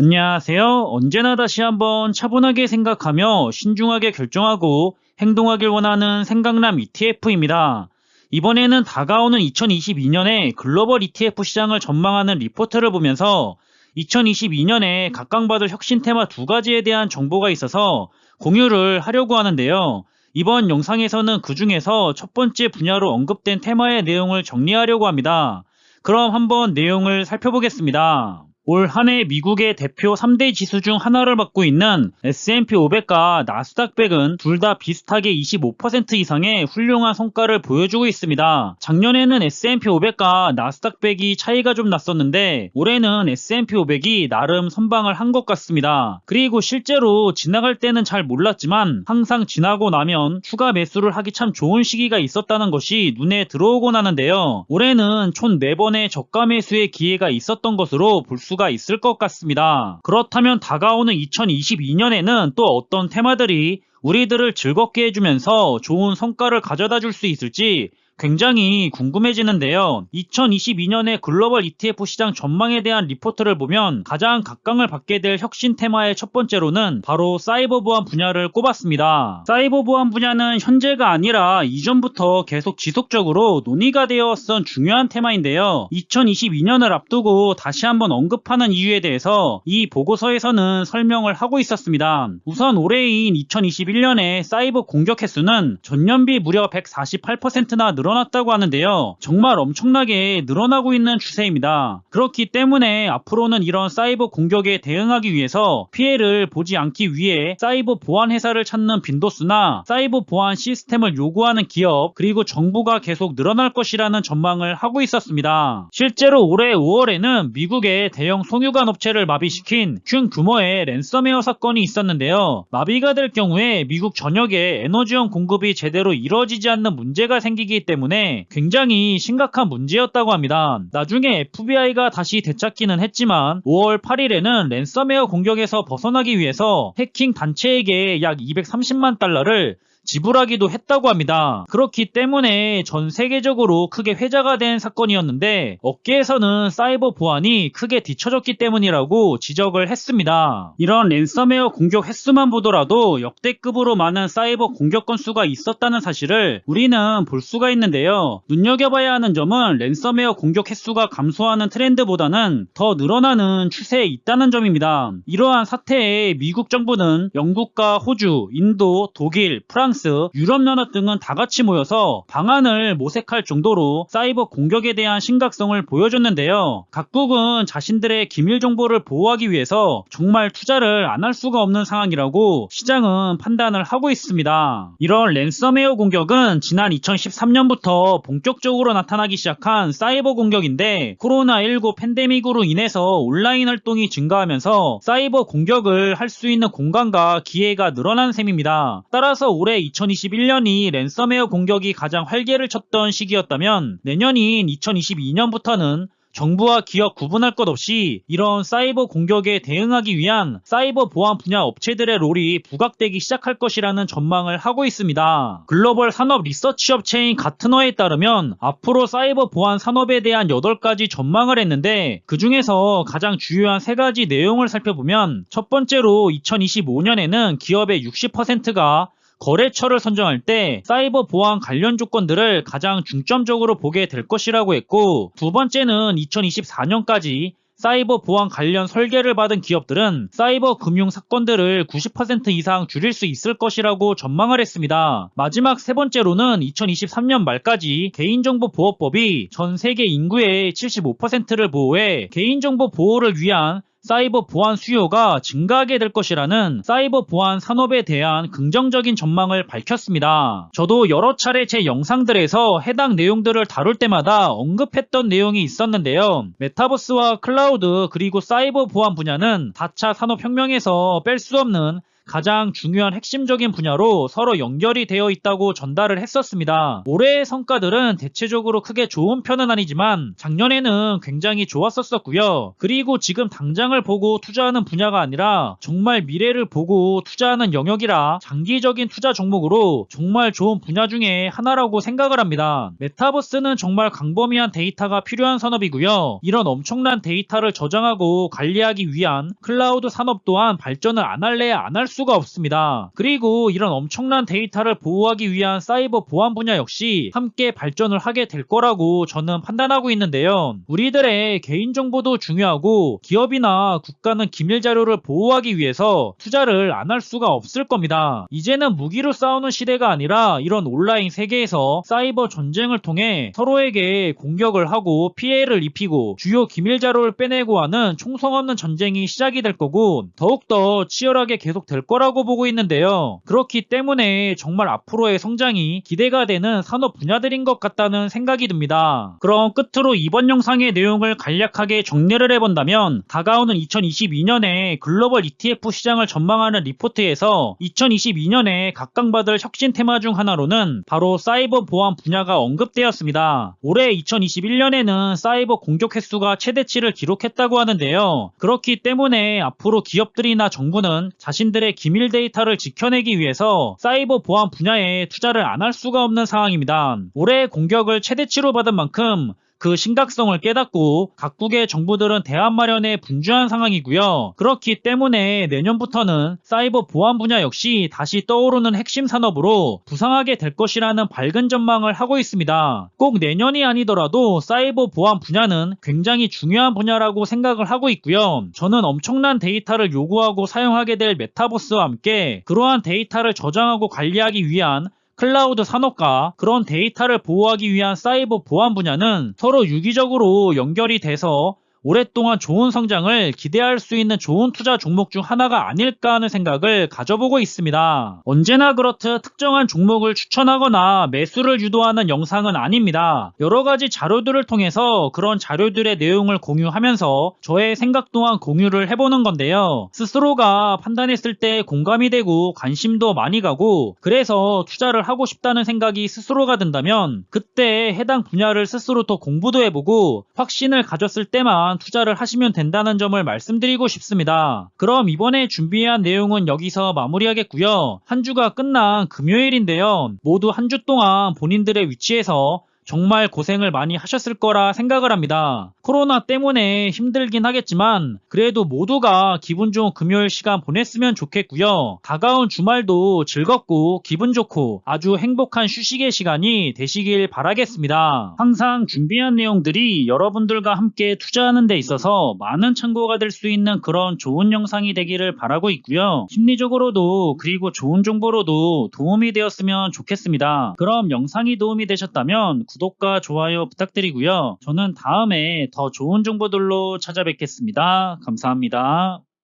안녕하세요. 언제나 다시 한번 차분하게 생각하며 신중하게 결정하고 행동하길 원하는 생강남 ETF입니다. 이번에는 다가오는 2022년에 글로벌 ETF 시장을 전망하는 리포트를 보면서 2022년에 각광받을 혁신 테마 두 가지에 대한 정보가 있어서 공유를 하려고 하는데요. 이번 영상에서는 그 중에서 첫 번째 분야로 언급된 테마의 내용을 정리하려고 합니다. 그럼 한번 내용을 살펴보겠습니다. 올 한 해 미국의 대표 3대 지수 중 하나를 맡고 있는 S&P 500과 나스닥 100은 둘 다 비슷하게 25% 이상의 훌륭한 성과를 보여주고 있습니다. 작년에는 S&P 500과 나스닥 100이 차이가 좀 났었는데 올해는 S&P 500이 나름 선방을 한 것 같습니다. 그리고 실제로 지나갈 때는 잘 몰랐지만 항상 지나고 나면 추가 매수를 하기 참 좋은 시기가 있었다는 것이 눈에 들어오곤 하는데요. 올해는 총 4번의 저가 매수의 기회가 있었던 것으로 볼 수가 있을 것 같습니다. 그렇다면 다가오는 2022년에는 또 어떤 테마들이 우리들을 즐겁게 해주면서 좋은 성과를 가져다 줄 수 있을지 굉장히 궁금해지는데요. 2022년의 글로벌 ETF 시장 전망에 대한 리포트를 보면 가장 각광을 받게 될 혁신 테마의 첫 번째로는 바로 사이버 보안 분야를 꼽았습니다. 사이버 보안 분야는 현재가 아니라 이전부터 계속 지속적으로 논의가 되어 왔던 중요한 테마인데요. 2022년을 앞두고 다시 한번 언급하는 이유에 대해서 이 보고서에서는 설명을 하고 있었습니다. 우선 올해인 2021년에 사이버 공격 횟수는 전년비 무려 148%나 늘어났다고 하는데요. 정말 엄청나게 늘어나고 있는 추세입니다. 그렇기 때문에 앞으로는 이런 사이버 공격에 대응하기 위해서 피해를 보지 않기 위해 사이버 보안 회사를 찾는 빈도수나 사이버 보안 시스템을 요구하는 기업 그리고 정부가 계속 늘어날 것이라는 전망을 하고 있었습니다. 실제로 올해 5월에는 미국의 대형 송유관 업체를 마비시킨 큰 규모의 랜섬웨어 사건이 있었는데요. 마비가 될 경우에 미국 전역에 에너지원 공급이 제대로 이루어지지 않는 문제가 생기기 때문에 굉장히 심각한 문제였다고 합니다. 나중에 FBI가 다시 되찾기는 했지만 5월 8일에는 랜섬웨어 공격에서 벗어나기 위해서 해킹 단체에게 약 230만 달러를 지불하기도 했다고 합니다. 그렇기 때문에 전 세계적으로 크게 회자가 된 사건이었는데 업계에서는 사이버 보안이 크게 뒤처졌기 때문이라고 지적을 했습니다. 이런 랜섬웨어 공격 횟수만 보더라도 역대급으로 많은 사이버 공격 건수가 있었다는 사실을 우리는 볼 수가 있는데요. 눈여겨봐야 하는 점은 랜섬웨어 공격 횟수가 감소하는 트렌드보다는 더 늘어나는 추세에 있다는 점입니다. 이러한 사태에 미국 정부는 영국과 호주, 인도, 독일, 프랑스, 유럽연합 등은 다 같이 모여서 방안을 모색할 정도로 사이버 공격에 대한 심각성을 보여줬는데요. 각국은 자신들의 기밀 정보를 보호하기 위해서 정말 투자를 안 할 수가 없는 상황이라고 시장은 판단을 하고 있습니다. 이런 랜섬웨어 공격은 지난 2013년부터 본격적으로 나타나기 시작한 사이버 공격인데 코로나19 팬데믹으로 인해서 온라인 활동이 증가하면서 사이버 공격을 할 수 있는 공간과 기회가 늘어난 셈입니다. 따라서 올해 2021년이 랜섬웨어 공격이 가장 활개를 쳤던 시기였다면 내년인 2022년부터는 정부와 기업 구분할 것 없이 이런 사이버 공격에 대응하기 위한 사이버 보안 분야 업체들의 롤이 부각되기 시작할 것이라는 전망을 하고 있습니다. 글로벌 산업 리서치 업체인 가트너에 따르면 앞으로 사이버 보안 산업에 대한 8가지 전망을 했는데 그 중에서 가장 주요한 3가지 내용을 살펴보면 첫 번째로 2025년에는 기업의 60%가 거래처를 선정할 때 사이버 보안 관련 조건들을 가장 중점적으로 보게 될 것이라고 했고, 두 번째는 2024년까지 사이버 보안 관련 설계를 받은 기업들은 사이버 금융 사건들을 90% 이상 줄일 수 있을 것이라고 전망을 했습니다. 마지막 세 번째로는 2023년 말까지 개인정보보호법이 전 세계 인구의 75%를 보호해 개인정보 보호를 위한 사이버 보안 수요가 증가하게 될 것이라는 사이버 보안 산업에 대한 긍정적인 전망을 밝혔습니다. 저도 여러 차례 제 영상들에서 해당 내용들을 다룰 때마다 언급했던 내용이 있었는데요. 메타버스와 클라우드 그리고 사이버 보안 분야는 4차 산업혁명에서 뺄 수 없는 가장 중요한 핵심적인 분야로 서로 연결이 되어 있다고 전달을 했었습니다. 올해의 성과들은 대체적으로 크게 좋은 편은 아니지만 작년에는 굉장히 좋았었고요. 그리고 지금 당장을 보고 투자하는 분야가 아니라 정말 미래를 보고 투자하는 영역이라 장기적인 투자 종목으로 정말 좋은 분야 중에 하나라고 생각을 합니다. 메타버스는 정말 광범위한 데이터가 필요한 산업이고요. 이런 엄청난 데이터를 저장하고 관리하기 위한 클라우드 산업 또한 발전을 안 할래야 안 할 수가 없습니다. 그리고 이런 엄청난 데이터를 보호하기 위한 사이버 보안 분야 역시 함께 발전을 하게 될 거라고 저는 판단하고 있는데요. 우리들의 개인정보도 중요하고 기업이나 국가는 기밀 자료를 보호하기 위해서 투자를 안 할 수가 없을 겁니다. 이제는 무기로 싸우는 시대가 아니라 이런 온라인 세계에서 사이버 전쟁을 통해 서로에게 공격을 하고 피해를 입히고 주요 기밀 자료를 빼내고 하는 총성 없는 전쟁이 시작이 될 거고 더욱더 치열하게 계속될 거라고 보고 있는데요. 그렇기 때문에 정말 앞으로의 성장이 기대가 되는 산업 분야들인 것 같다는 생각이 듭니다. 그럼 끝으로 이번 영상의 내용을 간략하게 정리를 해본다면 다가오는 2022년에 글로벌 ETF 시장을 전망하는 리포트에서 2022년에 각광받을 혁신 테마 중 하나로는 바로 사이버 보안 분야가 언급되었습니다. 올해 2021년에는 사이버 공격 횟수가 최대치를 기록했다고 하는데요. 그렇기 때문에 앞으로 기업들이나 정부는 자신들의 기밀 데이터를 지켜내기 위해서 사이버 보안 분야에 투자를 안 할 수가 없는 상황입니다. 올해의 공격을 최대치로 받은 만큼 그 심각성을 깨닫고 각국의 정부들은 대안 마련에 분주한 상황이고요. 그렇기 때문에 내년부터는 사이버 보안 분야 역시 다시 떠오르는 핵심 산업으로 부상하게 될 것이라는 밝은 전망을 하고 있습니다. 꼭 내년이 아니더라도 사이버 보안 분야는 굉장히 중요한 분야라고 생각을 하고 있고요. 저는 엄청난 데이터를 요구하고 사용하게 될 메타버스와 함께 그러한 데이터를 저장하고 관리하기 위한 클라우드 산업과 그런 데이터를 보호하기 위한 사이버 보안 분야는 서로 유기적으로 연결이 돼서 오랫동안 좋은 성장을 기대할 수 있는 좋은 투자 종목 중 하나가 아닐까 하는 생각을 가져보고 있습니다. 언제나 그렇듯 특정한 종목을 추천하거나 매수를 유도하는 영상은 아닙니다. 여러가지 자료들을 통해서 그런 자료들의 내용을 공유하면서 저의 생각 또한 공유를 해보는 건데요. 스스로가 판단했을 때 공감이 되고 관심도 많이 가고 그래서 투자를 하고 싶다는 생각이 스스로가 든다면 그때 해당 분야를 스스로 더 공부도 해보고 확신을 가졌을 때만 투자를 하시면 된다는 점을 말씀드리고 싶습니다. 그럼 이번에 준비한 내용은 여기서 마무리하겠고요. 한 주가 끝난 금요일인데요. 모두 한 주 동안 본인들의 위치에서 정말 고생을 많이 하셨을 거라 생각을 합니다. 코로나 때문에 힘들긴 하겠지만 그래도 모두가 기분 좋은 금요일 시간 보냈으면 좋겠고요. 다가온 주말도 즐겁고 기분 좋고 아주 행복한 휴식의 시간이 되시길 바라겠습니다. 항상 준비한 내용들이 여러분들과 함께 투자하는 데 있어서 많은 참고가 될 수 있는 그런 좋은 영상이 되기를 바라고 있고요. 심리적으로도 그리고 좋은 정보로도 도움이 되었으면 좋겠습니다. 그럼 영상이 도움이 되셨다면 구독과 좋아요 부탁드리고요. 저는 다음에 더 좋은 정보들로 찾아뵙겠습니다. 감사합니다.